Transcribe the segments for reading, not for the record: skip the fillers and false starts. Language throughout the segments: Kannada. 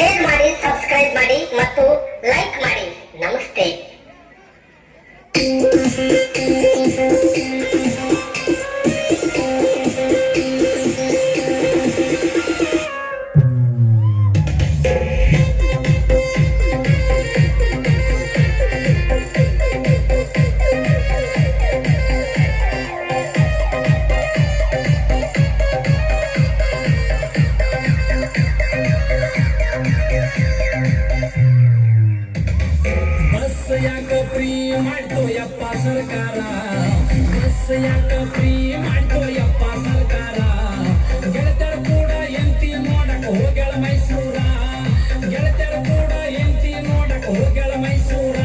ಶೇರ್ ಮಾಡಿ, ಸಬ್ಸ್ಕ್ರೈಬ್ ಮಾಡಿ ಮತ್ತು ಲೈಕ್ ಮಾಡಿ. ನಮಸ್ತೆ. ಯಾಕ ಫ್ರೀ ಮಾಡ್ತೋ ಯಪ್ಪ ಸರ್ಕಾರ, ಬಸ್ ಯಾಕ ಫ್ರೀ ಮಾಡ್ತೋ ಯಪ್ಪ ಸರ್ಕಾರ. ಗೆಳತರ ಕೂಡ ಎಂತಿ ನೋಡಕ ಹೋಗ್ಯಾಳ ಮೈಸೂರ, ಗೆಳತರ ಕೂಡ ಎಂತಿ ನೋಡಕ ಹೋಗ್ಯಾಳ ಮೈಸೂರ.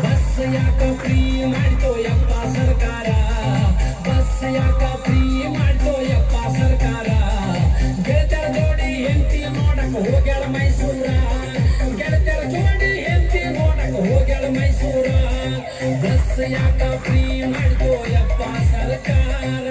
ಬಸ್ ಯಾಕ ಫ್ರೀ ಮಾಡ್ತೋ ಯಪ್ಪ ಸರ್ಕಾರ, ಬಸ್ ಯಾಕ ಫ್ರೀ ಮಾಡ್ತೋ ಯಪ್ಪ ಸರ್ಕಾರ. ಗೆಳತರ ಜೋಡಿ ಎಂತಿ ನೋಡಕ ಹೋಗ್ಯಾಳ ಮೈಸೂರ, ಗೆಳತರ ಜೋಡಿ ಎಂತಿ ನೋಡಕ ಹೋಗ್ಯಾಳ ಮೈಸೂರ. ಬಸ್ ಯಾಕ ಫ್ರೀ ಮಾಡ್ತೋ ಯಪ್ಪ ಸರ್ಕಾರ.